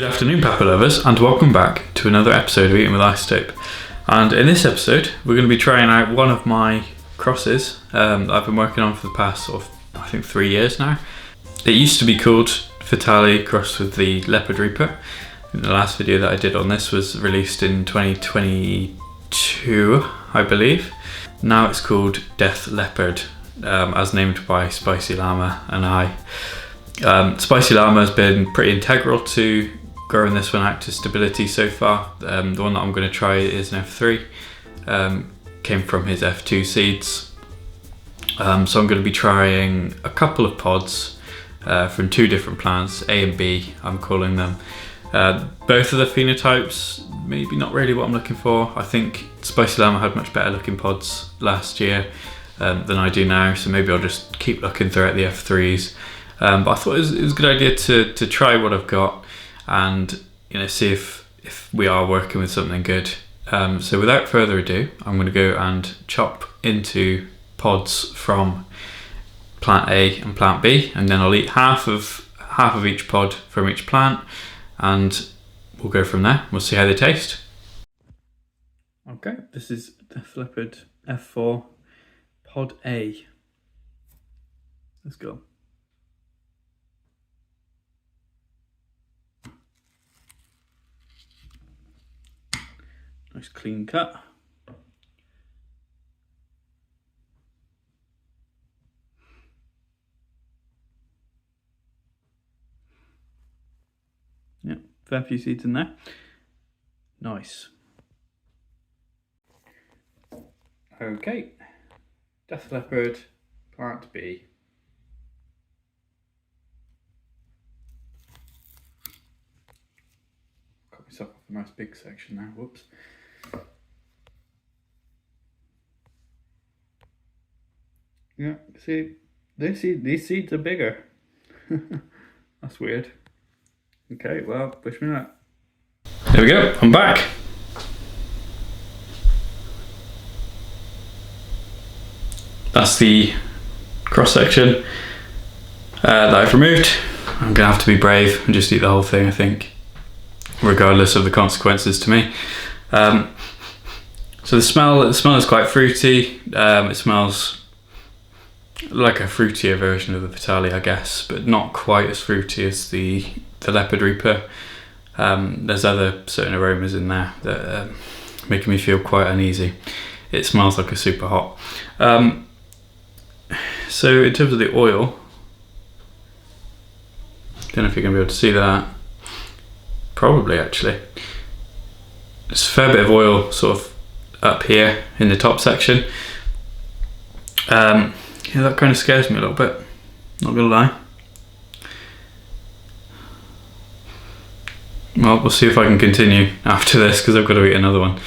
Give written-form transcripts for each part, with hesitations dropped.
Good afternoon, Papa lovers, and welcome back to another episode of Eating with Isotope. And in this episode, we're going to be trying out one of my crosses that I've been working on for the past I think 3 years now. It used to be called Fatalii crossed with the Leopard Reaper. The last video that I did on this was released in 2022, I believe. Now it's called Death Leppard, as named by Spicy Llama and I. Spicy Llama has been pretty integral to growing this one out to stability so far. The one that I'm going to try is an F3. Came from his F2 seeds. So I'm going to be trying a couple of pods from two different plants, A and B I'm calling them. Both of the phenotypes, maybe not really what I'm looking for. I think Spicy Llama had much better looking pods last year than I do now, so maybe I'll just keep looking throughout the F3s. But I thought it was a good idea to try what I've got and see if we are working with something good. So without further ado, I'm going to go and chop into pods from plant A and plant B, and then I'll eat half of each pod from each plant, and we'll go from there. We'll see how they taste. Okay, this is Death Leppard F4 pod A. Let's go. Nice clean cut. Yeah, fair few seeds in there. Nice. Okay, Death Leppard, plant B. Cut myself off a nice big section there, whoops. Yeah, see, these seeds are bigger. That's weird. Okay, well, wish me luck. There we go, I'm back. That's the cross section that I've removed. I'm gonna have to be brave and just eat the whole thing, I think, regardless of the consequences to me. So the smell is quite fruity. It smells like a fruitier version of the Fatalii, I guess, but not quite as fruity as the Leopard Reaper. There's other certain aromas in there that are making me feel quite uneasy. It smells like a super hot. So in terms of the oil, don't know if you're going to be able to see that. Probably, actually. There's a fair bit of oil sort of up here in the top section. Yeah, that kind of scares me a little bit, not gonna lie. Well, we'll see if I can continue after this, because I've got to eat another one.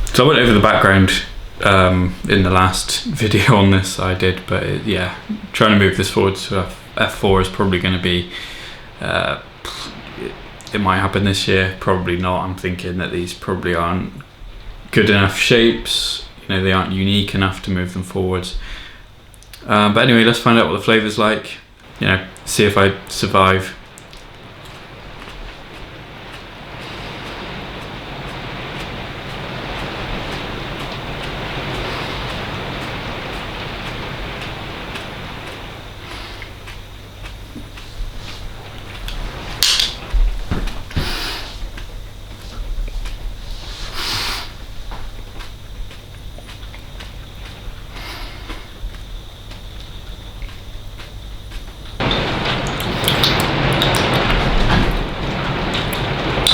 So I went over the background in the last video on this I did, but yeah, trying to move this forward to F4 is probably going to be, it might happen this year, probably not. I'm thinking that these probably aren't good enough shapes, they aren't unique enough to move them forwards. But anyway, let's find out what the flavour's like, see if I survive.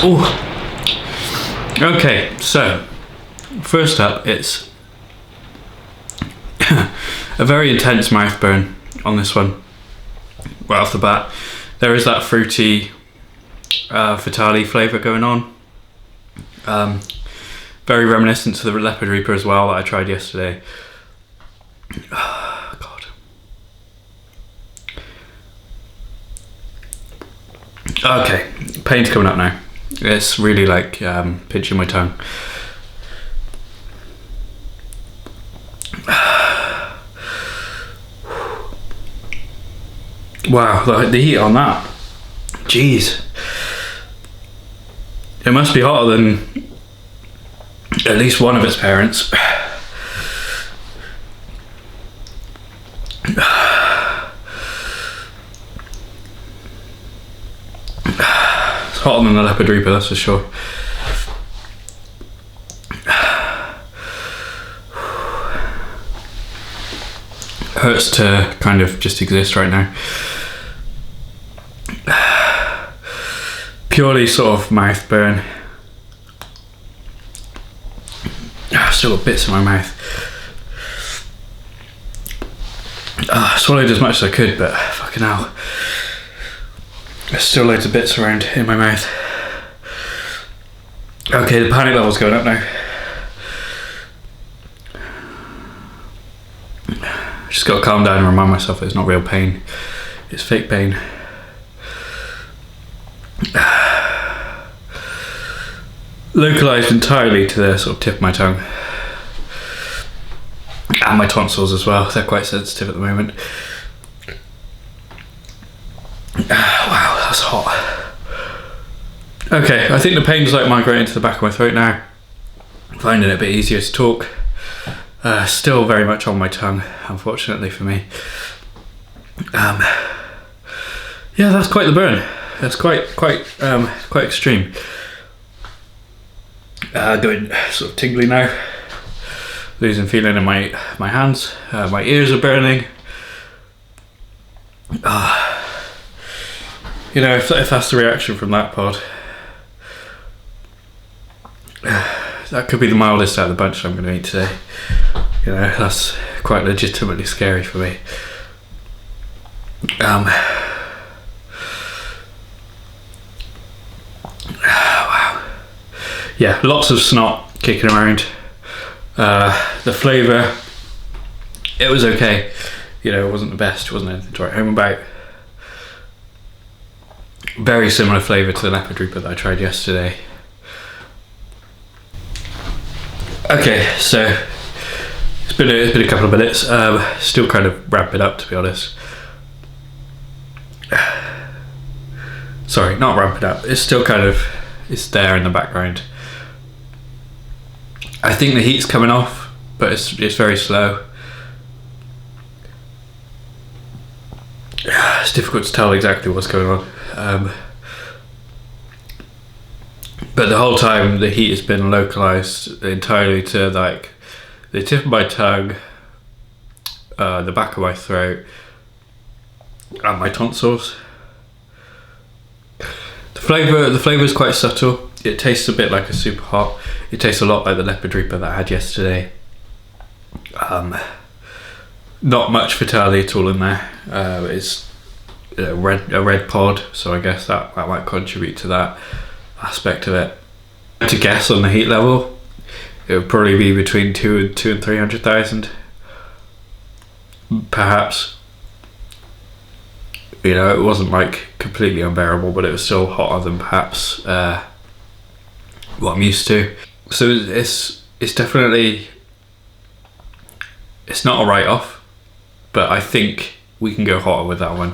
Ooh. Okay, so first up, it's a very intense mouth burn on this one. Right off the bat, there is that fruity Fatalii flavour going on. Very reminiscent to the Leopard Reaper as well that I tried yesterday. Oh, God. Okay, pain's coming up now. It's really like pinching my tongue. Wow, the heat on that. Jeez. It must be hotter than at least one of its parents. It's hotter than the Leopard Reaper, that's for sure. Hurts to kind of just exist right now. Purely sort of mouth burn. I've still got bits in my mouth. I swallowed as much as I could, but fucking hell. There's still loads of bits around in my mouth. Okay, the panic level's going up now. Just got to calm down and remind myself that it's not real pain. It's fake pain. Localised entirely to the sort of tip of my tongue. And my tonsils as well. They're quite sensitive at the moment. Wow, that's hot. Okay, I think the pain's like migrating to the back of my throat now. I'm finding it a bit easier to talk. Still very much on my tongue, unfortunately for me. Yeah, that's quite the burn. That's quite extreme. Going sort of tingly now. Losing feeling in my hands. My ears are burning. You know, if that's the reaction from that pod, that could be the mildest out of the bunch I'm going to eat today. You know, that's quite legitimately scary for me. Wow. Yeah, lots of snot kicking around. The flavour, it was okay. You know, it wasn't the best, it wasn't anything to write home about. Very similar flavour to the Leopard Reaper that I tried yesterday. Okay, so it's been a couple of minutes. Still kind of wrap it up, to be honest. Sorry, not ramp it up. It's still kind of, it's there in the background. I think the heat's coming off, but it's very slow. It's difficult to tell exactly what's going on. But the whole time the heat has been localised entirely to like the tip of my tongue, the back of my throat, and my tonsils. The flavour is quite subtle. It tastes a bit like a super hot. It tastes a lot like the Leopard Reaper that I had yesterday. Not much Fatalii at all in there. It's a red pod, so I guess that might contribute to that aspect of it. To guess on the heat level, it would probably be between 200,000 and 300,000, perhaps. You know, it wasn't like completely unbearable, but it was still hotter than perhaps what I'm used to. So it's definitely, it's not a write-off, but I think we can go hotter with that one.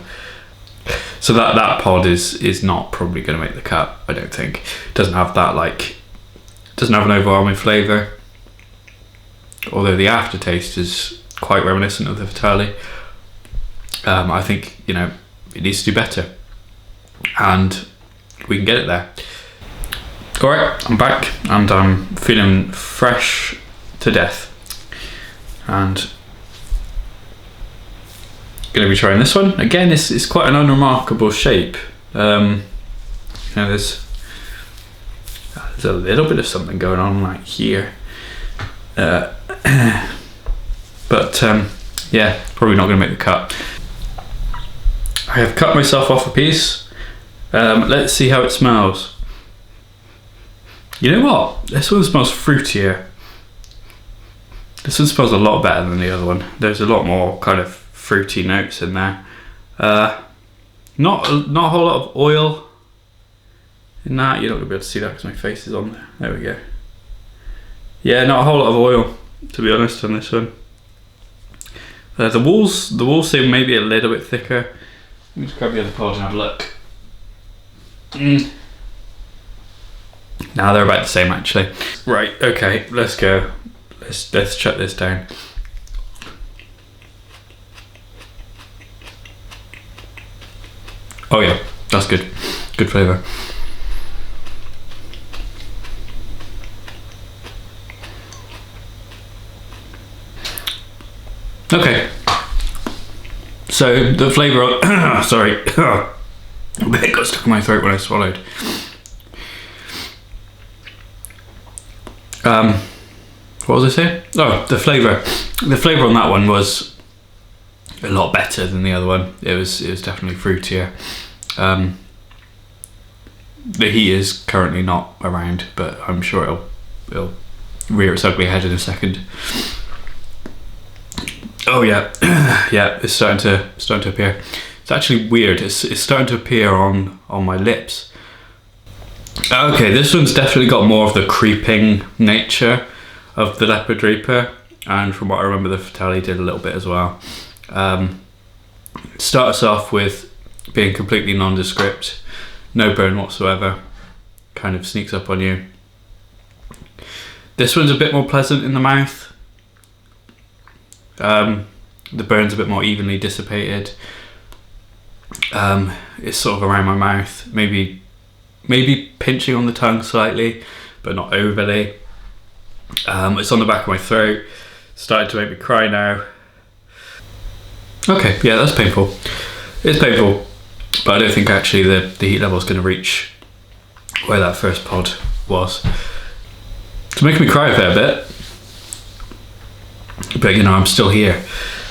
So that pod is not probably going to make the cut, I don't think. It doesn't have that doesn't have an overwhelming flavour, although the aftertaste is quite reminiscent of the Fatalii. I think, you know, it needs to do better, and we can get it there. Alright, I'm back and I'm feeling fresh to death, and going to be trying this one again. It's quite an unremarkable shape. You know, there's a little bit of something going on like here, but yeah, probably not going to make the cut. I have cut myself off a piece. Let's see how it smells. You know what? This one smells fruitier. This one smells a lot better than the other one. There's a lot more kind of fruity notes in there. Not a whole lot of oil in that. You're not going to be able to see that because my face is on there. There we go. Yeah, not a whole lot of oil, to be honest, on this one. The walls seem maybe a little bit thicker. me just grab the other pod and have a look. Now they're about the same actually. Right, okay, let's go. Let's shut this down. Oh yeah, that's good. Good flavour. Okay. So the flavour sorry. It got stuck in my throat when I swallowed. What was I saying? Oh, the flavour. The flavour on that one was a lot better than the other one. It was definitely fruitier. The heat is currently not around, but I'm sure it'll rear its ugly head in a second. Oh yeah, yeah, it's starting to appear. It's actually weird. It's starting to appear on my lips. Okay, this one's definitely got more of the creeping nature of the Leopard Reaper, and from what I remember, the Fatalii did a little bit as well. Start us off with being completely nondescript, no burn whatsoever, kind of sneaks up on you. This one's a bit more pleasant in the mouth. The burn's a bit more evenly dissipated. It's sort of around my mouth, maybe pinching on the tongue slightly, but not overly. It's on the back of my throat, starting to make me cry now. Okay, yeah, that's painful. It's painful, but I don't think actually the heat level is going to reach where that first pod was. It's making me cry a fair bit, but you know, I'm still here.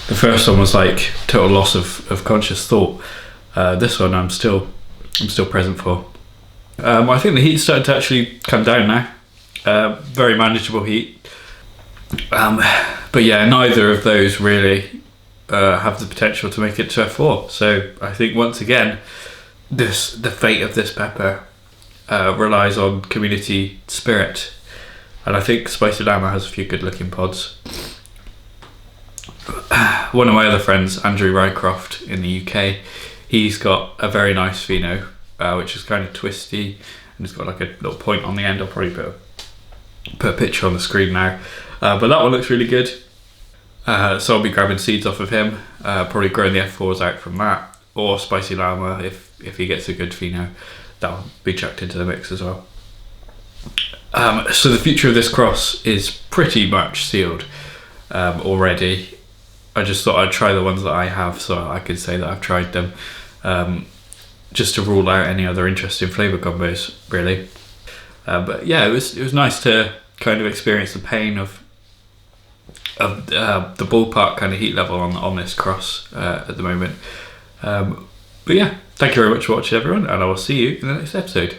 The first one was like total loss of conscious thought. This one I'm still present for. I think the heat's starting to actually come down now. Very manageable heat. But yeah, neither of those really have the potential to make it to F4. So I think once again, the fate of this pepper relies on community spirit. And I think Spicy Llama has a few good looking pods. One of my other friends, Andrew Rycroft in the UK, he's got a very nice pheno, which is kind of twisty and it's got like a little point on the end. I'll probably put a picture on the screen now, but that one looks really good. So I'll be grabbing seeds off of him, probably growing the F4s out from that, or Spicy Llama if he gets a good pheno, that'll be chucked into the mix as well. So the future of this cross is pretty much sealed already. I just thought I'd try the ones that I have so I could say that I've tried them, just to rule out any other interesting flavour combos really. But yeah, it was nice to kind of experience the pain of the ballpark kind of heat level on this cross at the moment. But yeah, thank you very much for watching everyone, and I will see you in the next episode.